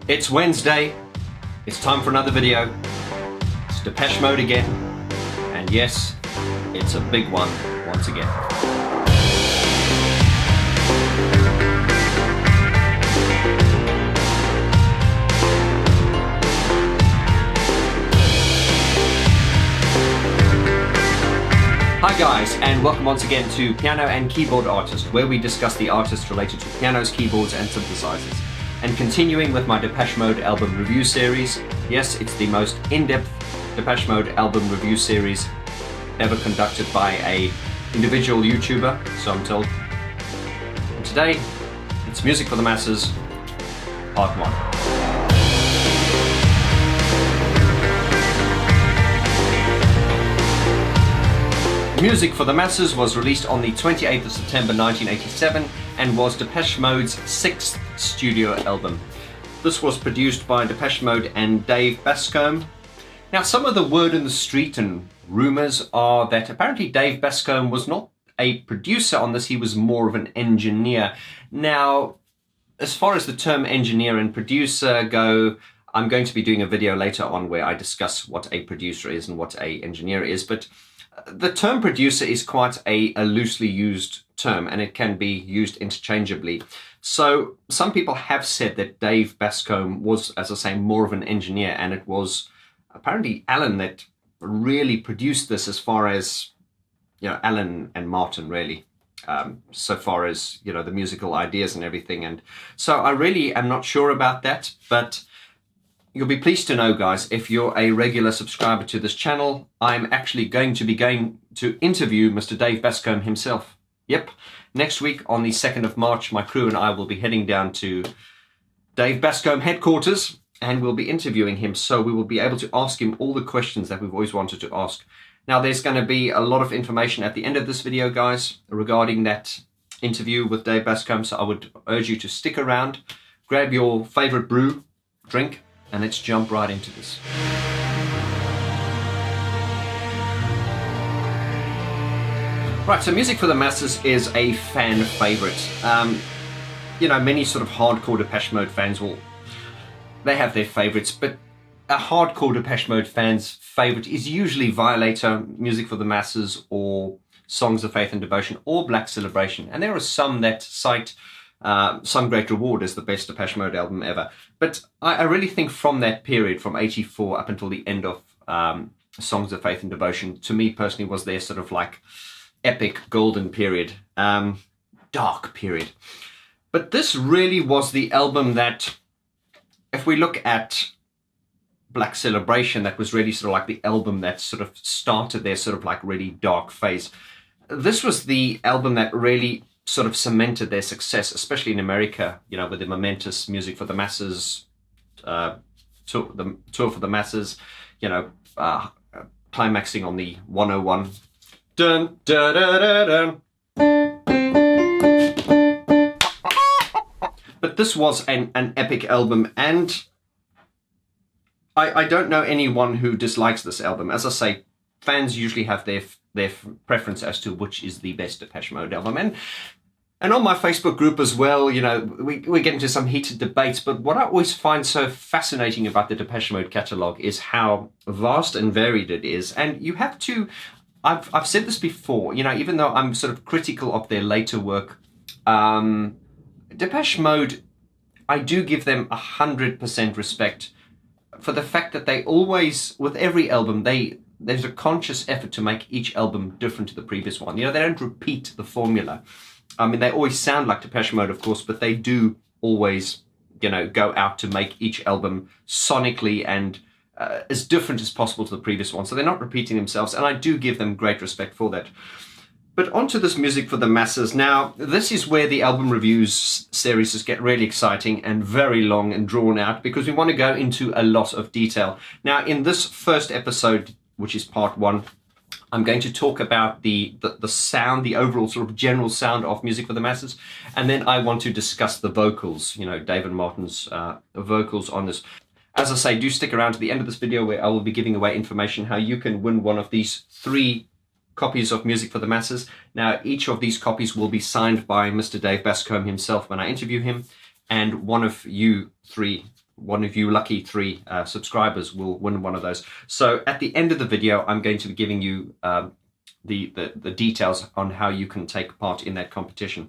It's Wednesday, it's time for another video. It's Depeche Mode again, and yes, it's a big one once again. Hi guys, and welcome once again to Piano and Keyboard Artist, where we discuss the artists related to pianos, keyboards and synthesizers. And continuing with my Depeche Mode album review series, yes, it's the most in-depth Depeche Mode album review series ever conducted by an individual YouTuber, so I'm told. And today, it's Music for the Masses, Part 1. Music for the Masses was released on the 28th of September 1987 and was Depeche Mode's sixth studio album. This was produced by Depeche Mode and Dave Bascombe. Now, some of the word in the street and rumors are that apparently Dave Bascombe was not a producer on this, he was more of an engineer. Now, as far as the term engineer and producer go, I'm going to be doing a video later on where I discuss what a producer is and what an engineer is, but the term producer is quite a loosely used term and it can be used interchangeably. So some people have said that Dave Bascombe was, as I say, more of an engineer, and it was apparently Alan that really produced this, as far as, you know, Alan and Martin really, so far as, you know, the musical ideas and everything. And so I really am not sure about that, but you'll be pleased to know, guys, if you're a regular subscriber to this channel, I'm actually going to interview Mr. Dave Bascombe himself. Yep, next week on the 2nd of March, my crew and I will be heading down to Dave Bascombe headquarters and we'll be interviewing him, so we will be able to ask him all the questions that we've always wanted to ask. Now, there's going to be a lot of information at the end of this video, guys, regarding that interview with Dave Bascombe, so I would urge you to stick around, grab your favorite brew, drink, and let's jump right into this. Right, so Music for the Masses is a fan favorite. You know, many sort of hardcore Depeche Mode fans they have their favorites, but a hardcore Depeche Mode fan's favorite is usually Violator, Music for the Masses, or Songs of Faith and Devotion, or Black Celebration. And there are some that cite Some Great Reward as the best Depeche Mode album ever. But I really think from that period, from 84 up until the end of Songs of Faith and Devotion, to me personally was their sort of like epic golden period, dark period. But this really was the album that, if we look at Black Celebration, that was really sort of like the album that sort of started their sort of like really dark phase. This was the album that really sort of cemented their success, especially in America, you know, with the momentous Music for the Masses, tour for the Masses, you know, climaxing on the 101. Dun, dun, dun, dun, dun. But this was an epic album, and I don't know anyone who dislikes this album. As I say, fans usually have their preference as to which is the best Depeche Mode album. And on my Facebook group as well, you know, we get into some heated debates, but what I always find so fascinating about the Depeche Mode catalogue is how vast and varied it is. And you have to, I've said this before, you know, even though I'm sort of critical of their later work, Depeche Mode, I do give them 100% respect for the fact that they always, with every album, there's a conscious effort to make each album different to the previous one. You know, they don't repeat the formula. I mean, they always sound like Depeche Mode, of course, but they do always, you know, go out to make each album sonically and as different as possible to the previous one. So they're not repeating themselves, and I do give them great respect for that. But onto this Music for the Masses. Now, this is where the album reviews series just get really exciting and very long and drawn out, because we want to go into a lot of detail. Now, in this first episode, which is part 1, I'm going to talk about the sound, the overall sort of general sound of Music for the Masses, and then I want to discuss the vocals, you know, Dave and Martin's vocals on this. As I say, do stick around to the end of this video where I will be giving away information how you can win one of these 3 copies of Music for the Masses. Now, each of these copies will be signed by Mr. Dave Bascombe himself when I interview him, and one of you 3 one of you lucky 3 subscribers will win one of those. So at the end of the video, I'm going to be giving you the details on how you can take part in that competition.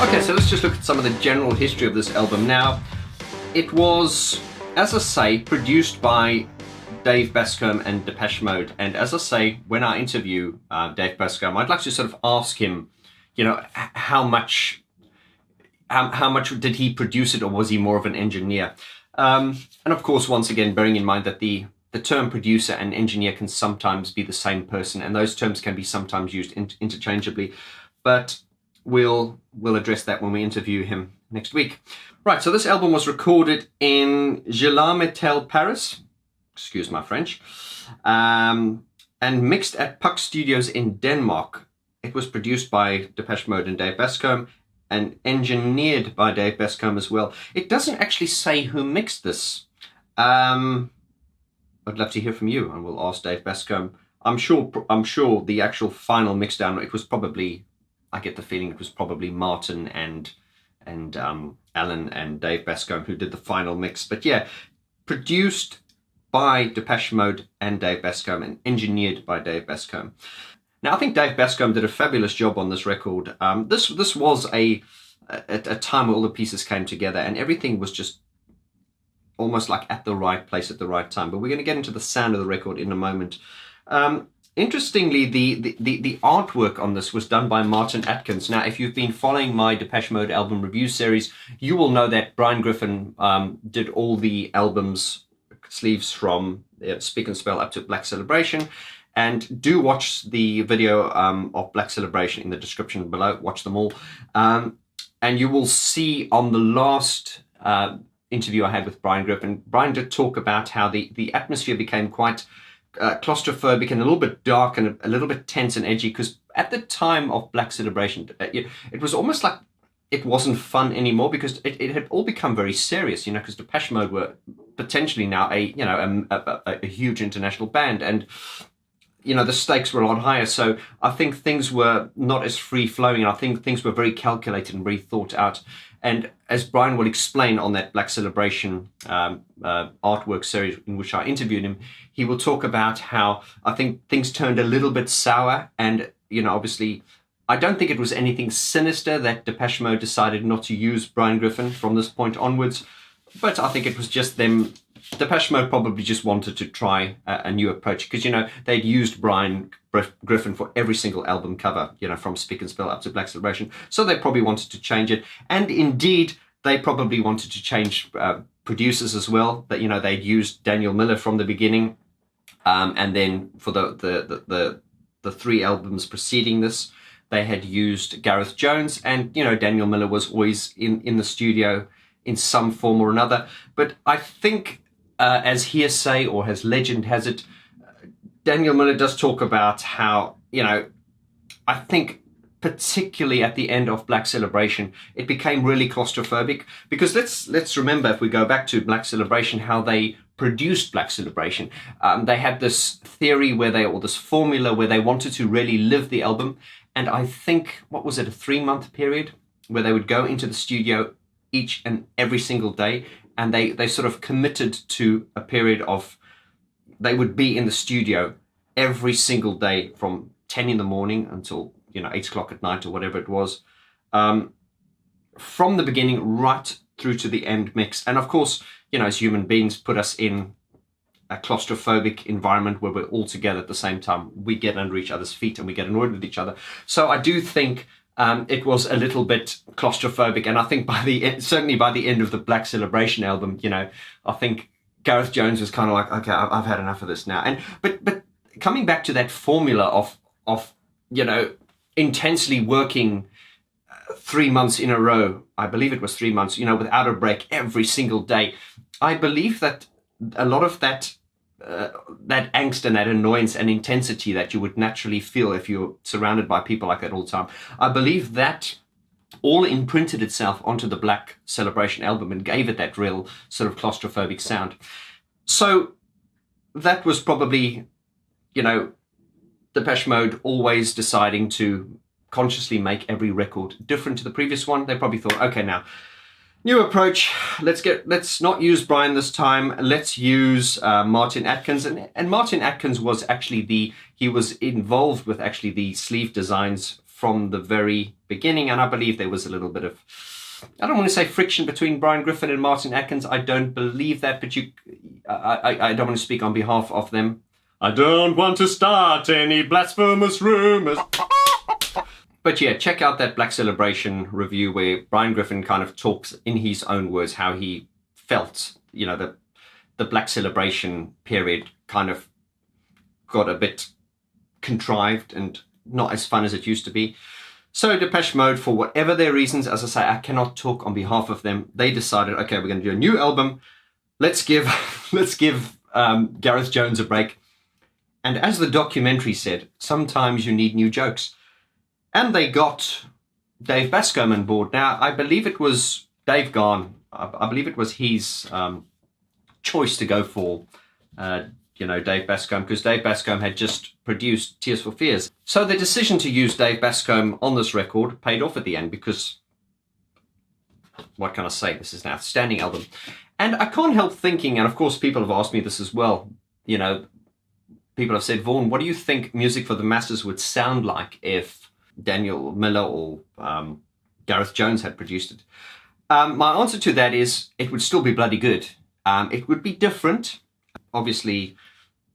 Okay, so let's just look at some of the general history of this album. Now, it was, as I say, produced by Dave Bascombe and Depeche Mode. And as I say, when I interview Dave Bascombe, I'd like to sort of ask him, you know, how much did he produce it, or was he more of an engineer? And of course, once again, bearing in mind that the term producer and engineer can sometimes be the same person, and those terms can be sometimes used interchangeably. But we'll address that when we interview him next week. Right, so this album was recorded in Gela-Metel, Paris, excuse my French, and mixed at Puck Studios in Denmark. It was produced by Depeche Mode and Dave Bascombe, and engineered by Dave Bascombe as well. It doesn't actually say who mixed this. I'd love to hear from you, and we'll ask Dave Bascombe. I'm sure the actual final mixdown, it was probably, I get the feeling it was probably Martin and Alan and Dave Bascombe who did the final mix. But yeah, produced by Depeche Mode and Dave Bascombe and engineered by Dave Bascombe. Now, I think Dave Bascombe did a fabulous job on this record. This was a time where all the pieces came together and everything was just almost like at the right place at the right time. But we're going to get into the sound of the record in a moment. Interestingly, the artwork on this was done by Martin Atkins. Now, if you've been following my Depeche Mode album review series, you will know that Brian Griffin did all the album's sleeves from Speak and Spell up to Black Celebration. And do watch the video of Black Celebration in the description below. Watch them all. And you will see on the last interview I had with Brian Griffin, Brian did talk about how the atmosphere became quite claustrophobic and a little bit dark and a little bit tense and edgy, because at the time of Black Celebration, it was almost like it wasn't fun anymore, because it had all become very serious, you know, because Depeche Mode were potentially now a huge international band, and you know, the stakes were a lot higher. So I think things were not as free-flowing, and I think things were very calculated and very thought out. And as Brian will explain on that Black Celebration artwork series in which I interviewed him, he will talk about how I think things turned a little bit sour. And, you know, obviously, I don't think it was anything sinister that Depeche Mode decided not to use Brian Griffin from this point onwards. But I think it was just them. Depeche Mode probably just wanted to try a new approach, because, you know, they'd used Brian Griffin for every single album cover, you know, from Speak and Spell up to Black Celebration. So they probably wanted to change it. And indeed, they probably wanted to change producers as well. That, you know, they'd used Daniel Miller from the beginning. And then for the 3 albums preceding this, they had used Gareth Jones. And, you know, Daniel Miller was always in the studio in some form or another. But I think, as hearsay or as legend has it, Daniel Miller does talk about how, you know, I think particularly at the end of Black Celebration, it became really claustrophobic, because let's remember, if we go back to Black Celebration, how they produced Black Celebration. They had this theory or this formula where they wanted to really live the album. And I think, what was it, a 3-month period where they would go into the studio each and every single day, and they sort of committed to a period of, they would be in the studio every single day from 10 in the morning until, you know, 8 o'clock at night or whatever it was, from the beginning right through to the end mix. And of course, you know, as human beings, put us in a claustrophobic environment where we're all together at the same time. We get under each other's feet and we get annoyed with each other. So I do think it was a little bit claustrophobic, and I think certainly by the end of the Black Celebration album, you know, I think Gareth Jones was kind of like, okay, I've had enough of this now. And but coming back to that formula of you know, intensely working 3 months in a row, I believe it was 3 months, you know, without a break every single day, I believe that a lot of that angst and that annoyance and intensity that you would naturally feel if you're surrounded by people like that all the time, I believe that all imprinted itself onto the Black Celebration album and gave it that real sort of claustrophobic sound. So that was probably, you know, Depeche Mode always deciding to consciously make every record different to the previous one. They probably thought, okay, now New approach. Let's not use Brian this time. Let's use Martin Atkins. And Martin Atkins was actually he was involved with actually the sleeve designs from the very beginning. And I believe there was a little bit of, I don't want to say friction between Brian Griffin and Martin Atkins. I don't believe that, but I don't want to speak on behalf of them. I don't want to start any blasphemous rumors. But yeah, check out that Black Celebration review where Brian Griffin kind of talks in his own words how he felt, you know, the Black Celebration period kind of got a bit contrived and not as fun as it used to be. So Depeche Mode, for whatever their reasons, as I say, I cannot talk on behalf of them. They decided, okay, we're going to do a new album. Let's give Gareth Jones a break. And as the documentary said, sometimes you need new jokes. And they got Dave Bascombe on board. Now, I believe it was Dave Garn. I believe it was his choice to go for, Dave Bascombe, because Dave Bascombe had just produced Tears for Fears. So the decision to use Dave Bascombe on this record paid off at the end because, what can I say? This is an outstanding album. And I can't help thinking, and of course people have asked me this as well, you know, people have said, Vaughan, what do you think Music for the Masses would sound like if Daniel Miller or Gareth Jones had produced it? My answer to that is it would still be bloody good. It would be different. Obviously,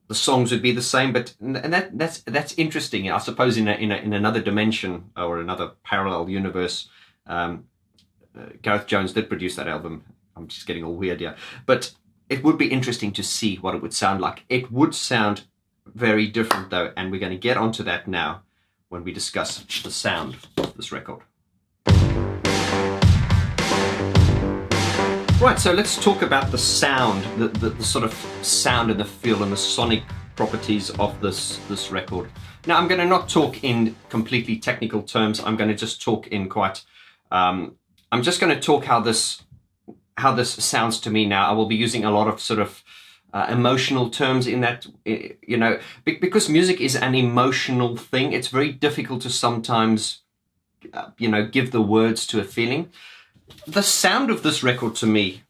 the songs would be the same, but that's interesting. I suppose in another dimension or another parallel universe, Gareth Jones did produce that album. I'm just getting all weird here, but it would be interesting to see what it would sound like. It would sound very different though, and we're going to get onto that now when we discuss the sound of this record. Right, so let's talk about the sound, the sort of sound and the feel and the sonic properties of this record. Now, I'm going to not talk in completely technical terms. I'm going to just talk in quite, I'm just going to talk how this sounds to me now. I will be using a lot of sort of emotional terms in that, you know, because music is an emotional thing. It's very difficult to sometimes, give the words to a feeling. The sound of this record to me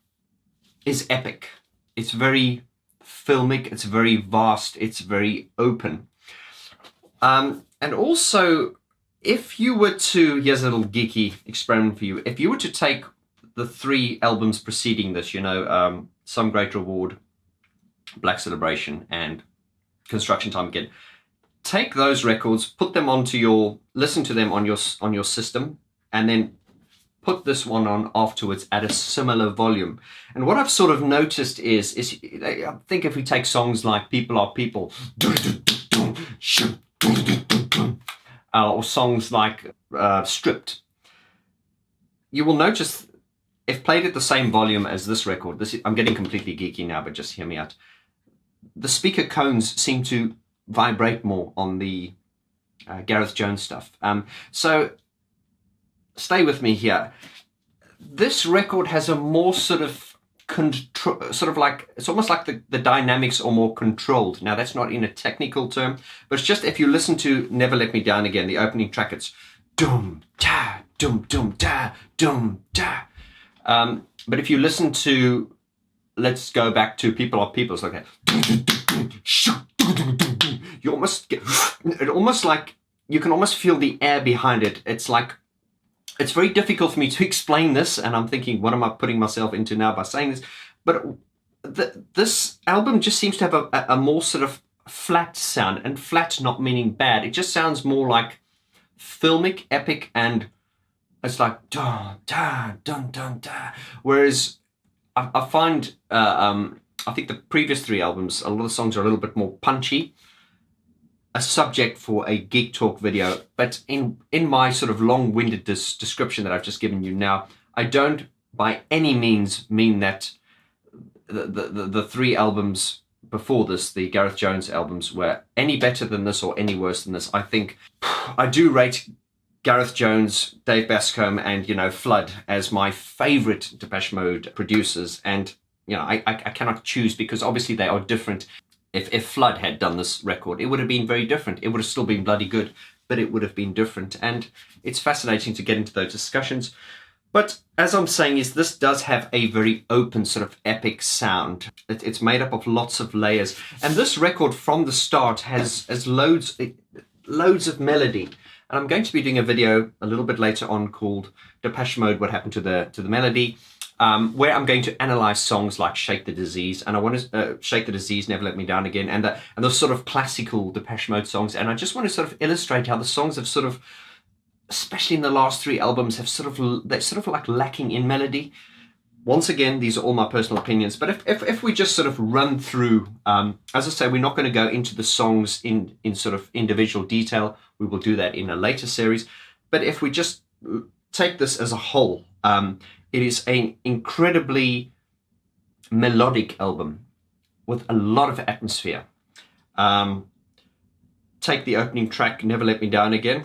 is epic. It's very filmic. It's very vast. It's very open. And also, if you were to, here's a little geeky experiment for you. If you were to take the 3 albums preceding this, Some Great Reward, Black Celebration, and Construction Time Again, take those records, put them listen to them on your system, and then put this one on afterwards at a similar volume. And what I've sort of noticed is I think if we take songs like People Are People, or songs like Stripped, you will notice if played at the same volume as this record, I'm getting completely geeky now, but just hear me out. The speaker cones seem to vibrate more on the Gareth Jones stuff. So stay with me here. This record has a more sort of like, it's almost like the dynamics are more controlled. Now, that's not in a technical term, but it's just if you listen to Never Let Me Down Again, the opening track, it's dum da dum dum da dum da. But if you listen to, let's go back to People Are People, it's like that. You almost get, you can almost feel the air behind it. It's like, it's very difficult for me to explain this, and I'm thinking, what am I putting myself into now by saying this? But this album just seems to have a more sort of flat sound, and flat not meaning bad. It just sounds more like filmic, epic, and it's like dun dun dun dun dun. Whereas I find I think the previous 3 albums, a lot of the songs are a little bit more punchy, a subject for a Geek Talk video. But in my sort of long-winded description that I've just given you now, I don't by any means mean that the 3 albums before this, the Gareth Jones albums, were any better than this or any worse than this. I think I do rate Gareth Jones, Dave Bascombe, and, Flood as my favorite Depeche Mode producers. And, I cannot choose because obviously they are different. If Flood had done this record, it would have been very different. It would have still been bloody good, but it would have been different. And it's fascinating to get into those discussions. But as I'm saying, is this does have a very open sort of epic sound. It's made up of lots of layers, and this record from the start has loads of melody. And I'm going to be doing a video a little bit later on called Depeche Mode, What Happened to the Melody, where I'm going to analyze songs like Shake the Disease, and I want to Shake the Disease, Never Let Me Down Again, and those sort of classical Depeche Mode songs. And I just want to sort of illustrate how the songs have sort of, especially in the last 3 albums, they're sort of like lacking in melody. Once again, these are all my personal opinions, but if we just sort of run through, as I say, we're not going to go into the songs in sort of individual detail. We will do that in a later series. But if we just take this as a whole, it is an incredibly melodic album with a lot of atmosphere. Take the opening track, Never Let Me Down Again.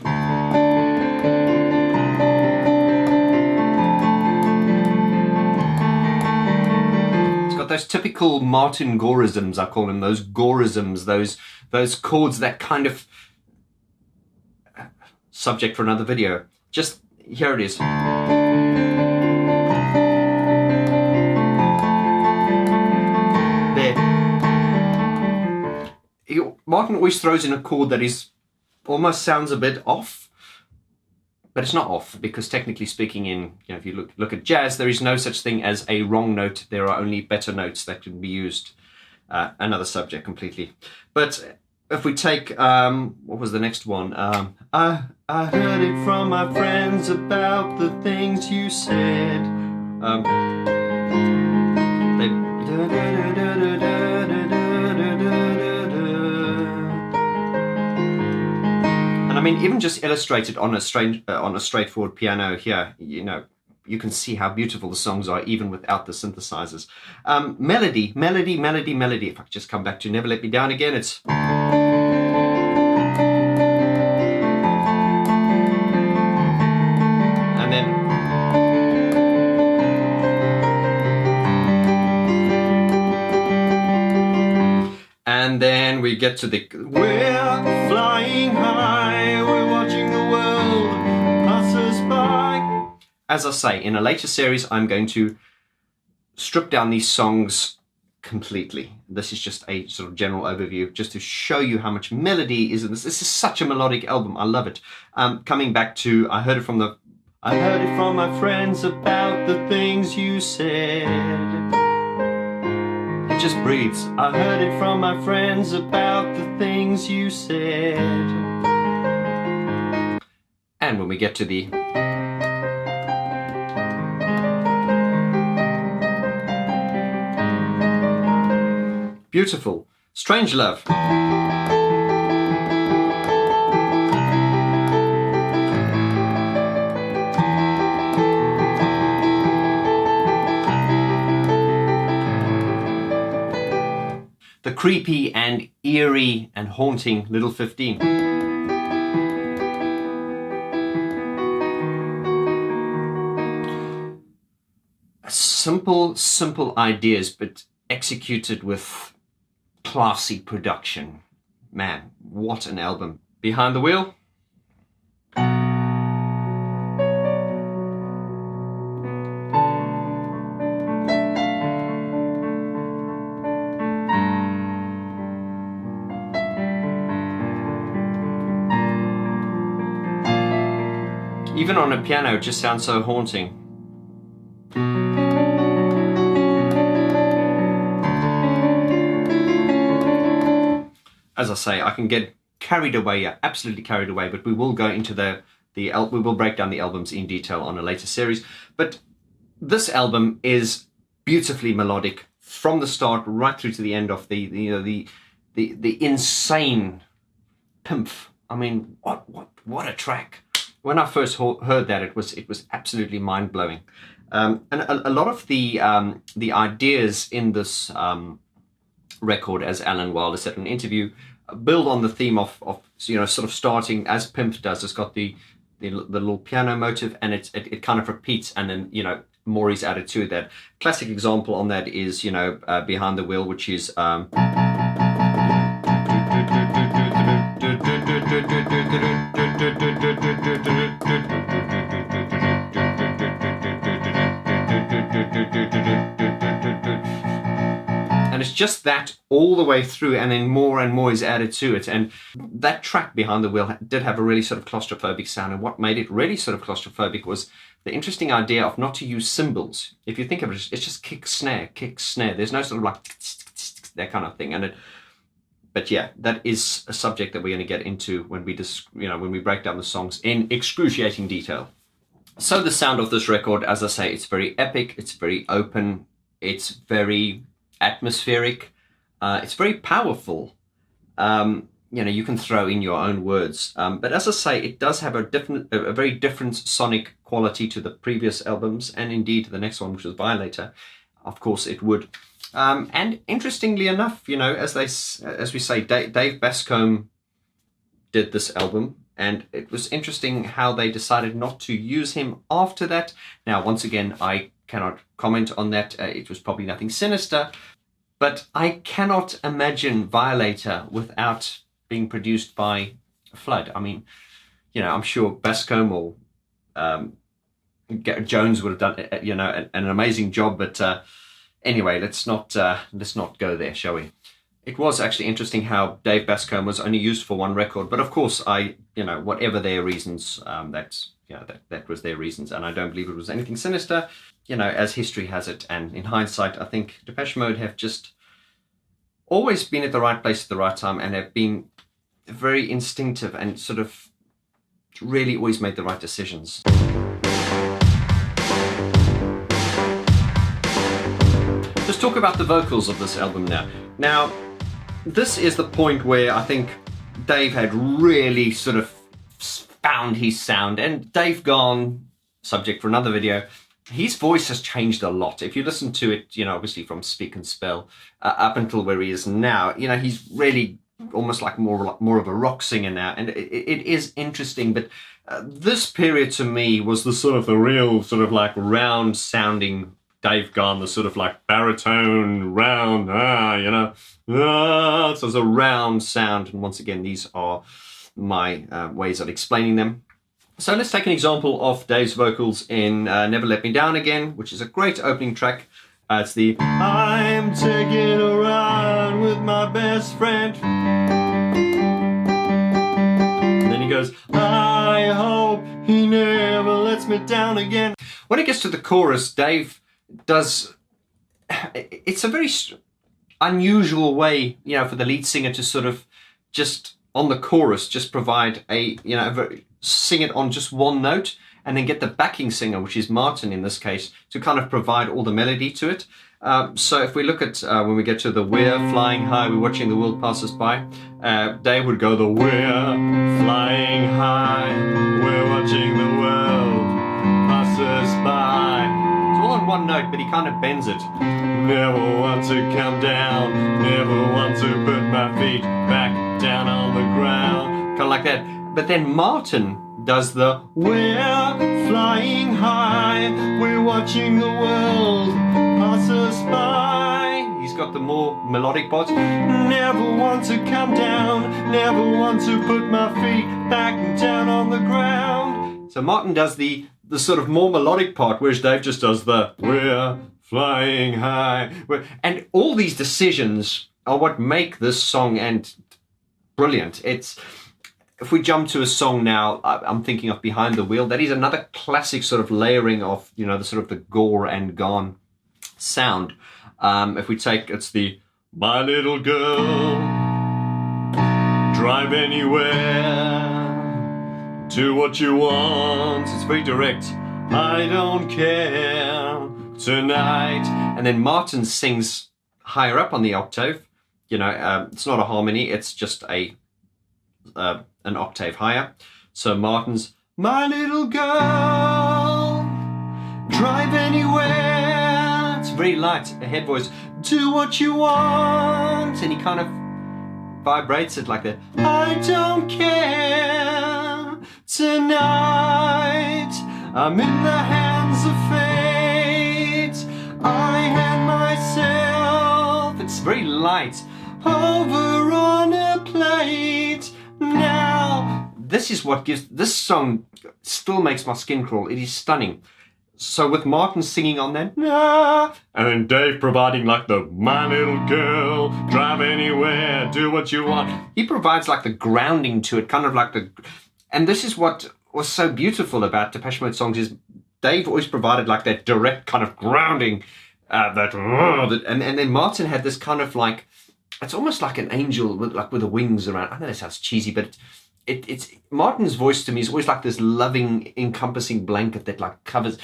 Those typical Martin Gorisms, I call them, those Gorisms, those chords that kind of, subject for another video. Just, here it is. There. Martin always throws in a chord that is, almost sounds a bit off. But it's not off, because technically speaking, if you look at jazz, there is no such thing as a wrong note. There are only better notes that can be used. Another subject completely. But if we take, what was the next one? I heard it from my friends about the things you said. I mean, even just illustrated on a straightforward piano here, you can see how beautiful the songs are even without the synthesizers. Melody. If I could just come back to Never Let Me Down Again, it's... And then... And then we get to the... We're flying high, we're watching the world pass us by. As I say, in a later series, I'm going to strip down these songs completely. This is just a sort of general overview, just to show you how much melody is in this. This is such a melodic album. I love it. Coming back to, I heard it from my friends about the things you said. It just breathes. I heard it from my friends about the things you said. And when we get to the... Beautiful. Strange Love. The creepy and eerie and haunting Little 15. Simple ideas, but executed with classy production. Man, what an album. Behind the Wheel. Even on a piano, it just sounds so haunting. As I say, I can get carried away, absolutely carried away, but we will go into we will break down the albums in detail on a later series. But this album is beautifully melodic from the start right through to the end of the insane Pimpf. I mean, what a track! When I first heard that, it was absolutely mind blowing, and a lot of the ideas in this record, as Alan Wilder said in an interview, build on the theme of sort of starting as Pimpf does. It's got the little piano motive, and it kind of repeats, and then more is added to that. Classic example on that is Behind the Wheel, which is just that all the way through, and then more and more is added to it. And that track, Behind the Wheel, did have a really sort of claustrophobic sound, and what made it really sort of claustrophobic was the interesting idea of not to use cymbals. If you think of it, it's just kick, snare, kick, snare. There's no sort of like that kind of thing. But yeah, that is a subject that we're going to get into when we when we break down the songs in excruciating detail. So the sound of this record, as I say, it's very epic, it's very open, it's very atmospheric, it's very powerful. You can throw in your own words, but as I say, it does have a very different sonic quality to the previous albums, and indeed the next one, which was Violator. Of course it would. And interestingly enough, as we say, Dave Bascombe did this album, and it was interesting how they decided not to use him after that. Now, once again, I cannot comment on that. It was probably nothing sinister, but I cannot imagine Violator without being produced by Flood. I mean, I'm sure Bascombe or Jones would have done, an amazing job, but anyway, let's not go there, shall we? It was actually interesting how Dave Bascombe was only used for one record, but of course, whatever their reasons, that was their reasons, and I don't believe it was anything sinister, as history has it. And in hindsight, I think Depeche Mode have just always been at the right place at the right time, and have been very instinctive and sort of really always made the right decisions. Let's talk about the vocals of this album now. Now, this is the point where I think Dave had really sort of found his sound, and Dave Gahan, subject for another video, his voice has changed a lot. If you listen to it, obviously from Speak and Spell up until where he is now, he's really almost like more of a rock singer now, and it is interesting. But this period to me was the real sort of like round sounding Dave Gahan, the sort of like baritone, round, so it's a round sound. And once again, these are my ways of explaining them. So let's take an example of Dave's vocals in Never Let Me Down Again, which is a great opening track. It's the I'm taking a ride with my best friend. And then he goes, I hope he never lets me down again. When it gets to the chorus, Dave does, it's a very unusual way, for the lead singer to sort of just on the chorus just provide sing it on just one note, and then get the backing singer, which is Martin in this case, to kind of provide all the melody to it. So if we look at when we get to the we're flying high, we're watching the world pass us by, Dave would go the we're flying high, we're watching the world pass us by. On one note, but he kind of bends it. Never want to come down, never want to put my feet back down on the ground. Kind of like that. But then Martin does the we're flying high, we're watching the world pass us by. He's got the more melodic parts. Never want to come down, never want to put my feet back down on the ground. So Martin does the sort of more melodic part, whereas Dave just does the we're flying high. And all these decisions are what make this song and brilliant. If we jump to a song now, I'm thinking of Behind the Wheel. That is another classic sort of layering of, the sort of the Gore and Gahan sound. If we take, it's the My Little Girl, drive anywhere, do what you want. It's very direct. I don't care tonight. And then Martin sings higher up on the octave. It's not a harmony. It's just an octave higher. So Martin's My Little Girl, drive anywhere. It's very light, a head voice. Do what you want. And he kind of vibrates it like that. I don't care tonight, I'm in the hands of fate. I had myself, it's very light, over on a plate. Now, this is what gives, this song still makes my skin crawl. It is stunning. So with Martin singing on that, nah, and then Dave providing like the my little girl, drive anywhere, do what you want. He provides like the grounding to it, kind of like the, and this is what was so beautiful about Depeche Mode songs is Dave always provided like that direct kind of grounding, and then Martin had this kind of like, it's almost like an angel with the wings around. I know that sounds cheesy, but it's Martin's voice to me is always like this loving, encompassing blanket that like covers.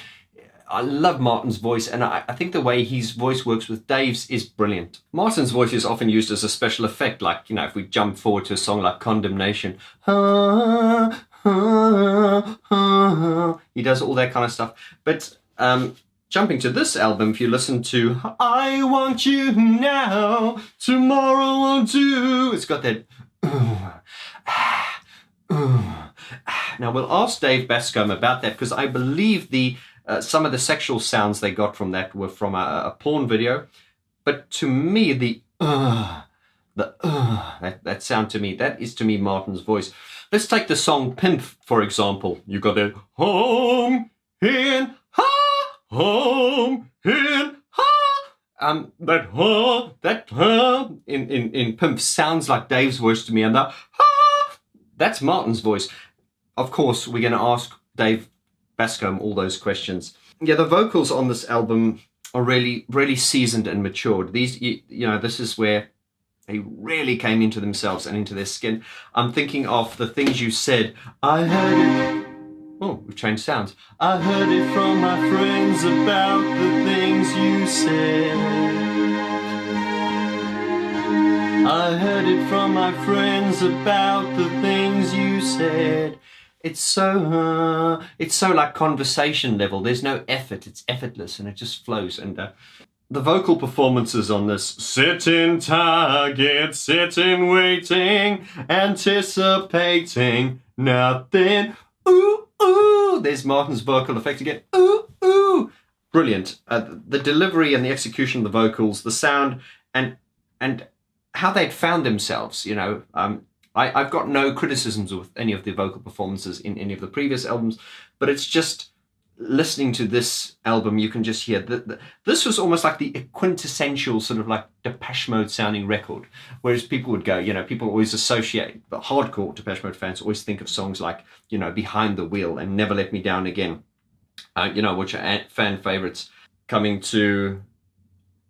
I love Martin's voice, and I think the way his voice works with Dave's is brilliant. Martin's voice is often used as a special effect, like, you know, if we jump forward to a song like Condemnation, he does all that kind of stuff. But jumping to this album, if you listen to I Want You Now, Tomorrow Won't Do, it's got that now we'll ask Dave Bascombe about that, because I believe some of the sexual sounds they got from that were from a porn video. But to me, that sound to me, that is to me Martin's voice. Let's take the song Pimp, for example. You got that home in that in Pimp sounds like Dave's voice to me, and that's Martin's voice. Of course, we're going to ask Dave Bascombe all those questions. Yeah, the vocals on this album are really, really seasoned and matured. These, you know, this is where they really came into themselves and into their skin. I'm thinking of The Things You Said. I heard it. Oh, we've changed sounds. I heard it from my friends about the things you said. I heard it from my friends about the things you said. It's so like conversation level. There's no effort. It's effortless and it just flows. And the vocal performances on this, sitting target, sitting waiting, anticipating nothing. Ooh, ooh. There's Martin's vocal effect again. Ooh, ooh. Brilliant. The delivery and the execution of the vocals, the sound, and how they'd found themselves, you know. I've got no criticisms with any of the vocal performances in any of the previous albums, but it's just listening to this album, you can just hear that this was almost like the quintessential sort of like Depeche Mode sounding record. Whereas people would go, you know, people always associate, the hardcore Depeche Mode fans always think of songs like, you know, Behind the Wheel and Never Let Me Down Again, you know, which are fan favorites. Coming to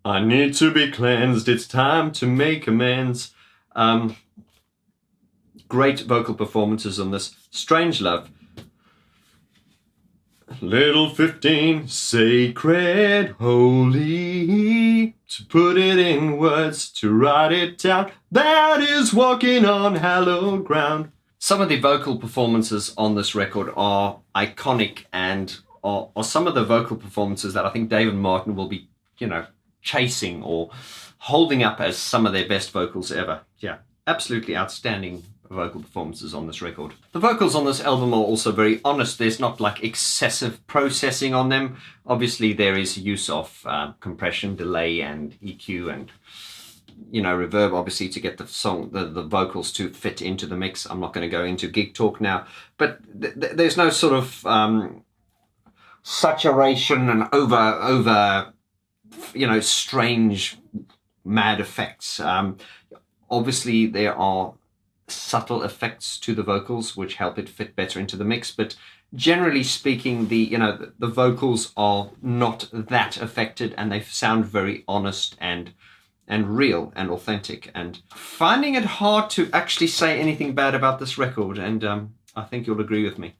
I Need to Be Cleansed, It's Time to Make Amends. Great vocal performances on this. Strange Love. Little 15, sacred, holy, to put it in words, to write it down, that is walking on hallowed ground. Some of the vocal performances on this record are iconic and are some of the vocal performances that I think Dave and Martin will be, you know, chasing or holding up as some of their best vocals ever. Yeah, absolutely outstanding vocal performances on this record. The vocals on this album are also very honest. There's not like excessive processing on them. Obviously there is use of compression, delay and EQ and, you know, reverb obviously to get the song, the vocals to fit into the mix. I'm not going to go into gig talk now, but there's no sort of saturation and over you know, strange mad effects. Obviously there are subtle effects to the vocals which help it fit better into the mix, but generally speaking, the vocals are not that affected and they sound very honest and real and authentic, and finding it hard to actually say anything bad about this record, and I think you'll agree with me.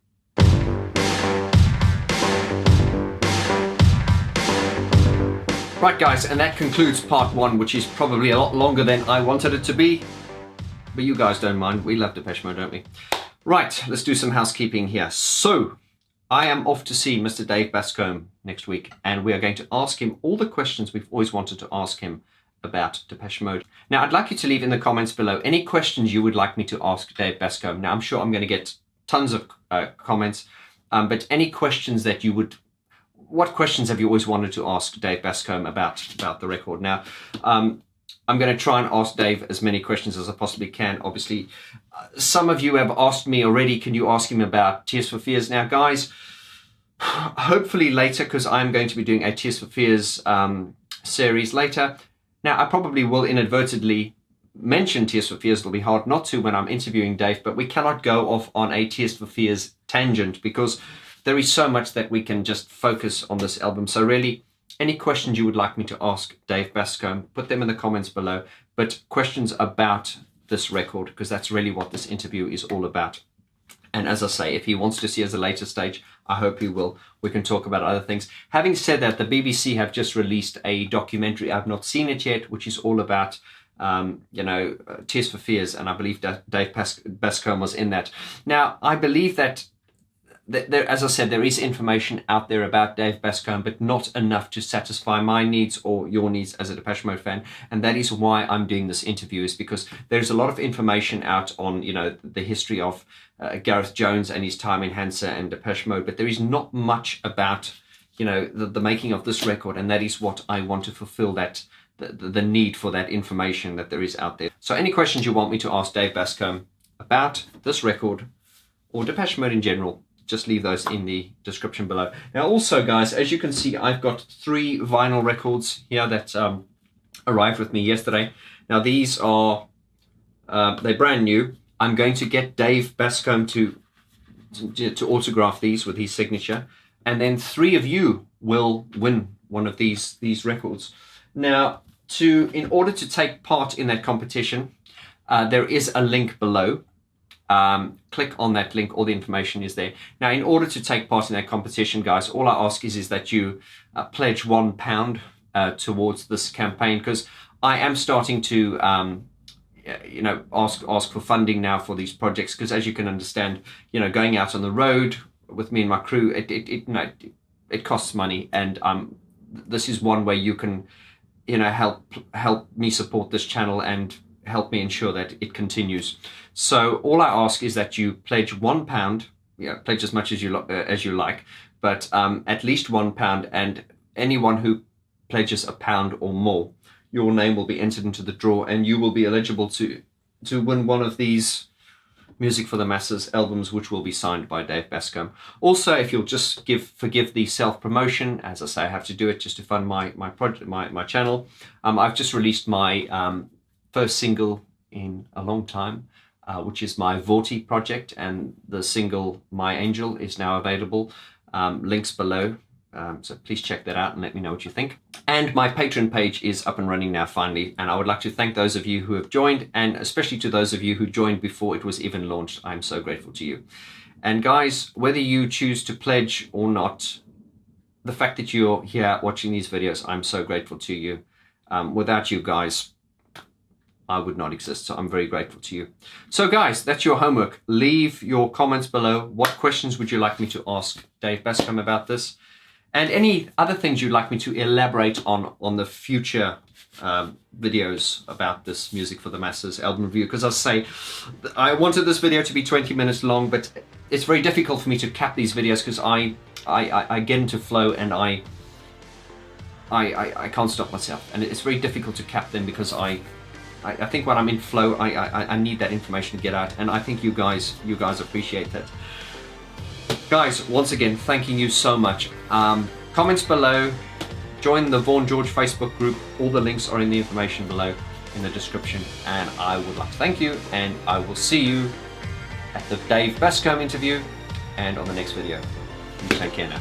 Right guys, and that concludes part one, which is probably a lot longer than I wanted it to be. But you guys don't mind. We love Depeche Mode, don't we? Right, let's do some housekeeping here. So, I am off to see Mr. Dave Bascombe next week, and we are going to ask him all the questions we've always wanted to ask him about Depeche Mode. Now, I'd like you to leave in the comments below any questions you would like me to ask Dave Bascombe. Now, I'm sure I'm going to get tons of comments, but any questions that you would... What questions have you always wanted to ask Dave Bascombe about the record? Now, I'm going to try and ask Dave as many questions as I possibly can. Obviously, some of you have asked me already, can you ask him about Tears for Fears? Now, guys, hopefully later, because I'm going to be doing a Tears for Fears series later. Now, I probably will inadvertently mention Tears for Fears. It'll be hard not to when I'm interviewing Dave, but we cannot go off on a Tears for Fears tangent because there is so much that we can just focus on this album. So really, any questions you would like me to ask Dave Bascombe, put them in the comments below, but questions about this record, because that's really what this interview is all about. And as I say, if he wants to see us at a later stage, I hope he will. We can talk about other things. Having said that, the BBC have just released a documentary. I've not seen it yet, which is all about, Tears for Fears. And I believe that Dave Bascombe was in that. Now, I believe that there, as I said, there is information out there about Dave Bascombe, but not enough to satisfy my needs or your needs as a Depeche Mode fan. And that is why I'm doing this interview, is because there's a lot of information out on, the history of Gareth Jones and his time in Hansa and Depeche Mode, but there is not much about, the making of this record. And that is what I want to fulfill, that the need for that information that there is out there. So any questions you want me to ask Dave Bascombe about this record or Depeche Mode in general, just leave those in the description below. Now also, guys, as you can see, I've got 3 vinyl records here that arrived with me yesterday. Now these are, they're brand new. I'm going to get Dave Bascombe to autograph these with his signature. And then 3 of you will win one of these records. Now, in order to take part in that competition, there is a link below. Click on that link, all the information is there. Now, in order to take part in that competition, guys, all I ask is that you pledge £1 towards this campaign, because I am starting to ask for funding now for these projects, because as you can understand, going out on the road with me and my crew, it costs money, and this is one way you can help me support this channel and help me ensure that it continues. So all I ask is that you pledge £1. Pledge as much as you like, but at least £1, and anyone who pledges £1 or more, your name will be entered into the draw, and you will be eligible to win one of these Music for the Masses albums, which will be signed by Dave Bascombe. Also, if you'll just forgive the self-promotion, as I say, I have to do it just to fund my project, my channel. I've just released my first single in a long time, which is my Vorti project, and the single My Angel is now available. Links below, so please check that out and let me know what you think. And my Patreon page is up and running now finally, and I would like to thank those of you who have joined, and especially to those of you who joined before it was even launched. I'm so grateful to you. And guys, whether you choose to pledge or not, the fact that you're here watching these videos, I'm so grateful to you. Without you guys, I would not exist, so I'm very grateful to you. So guys, that's your homework. Leave your comments below. What questions would you like me to ask Dave Bascombe about this? And any other things you'd like me to elaborate on the future videos about this Music for the Masses album review? Because as I say, I wanted this video to be 20 minutes long, but it's very difficult for me to cap these videos because I get into flow and I can't stop myself. And it's very difficult to cap them because I think when I'm in flow, I need that information to get out, and I think you guys appreciate that. Guys, once again, thanking you so much. Comments below, join the Vaughan George Facebook group. All the links are in the information below in the description, and I would like to thank you, and I will see you at the Dave Bascombe interview and on the next video. You take care now.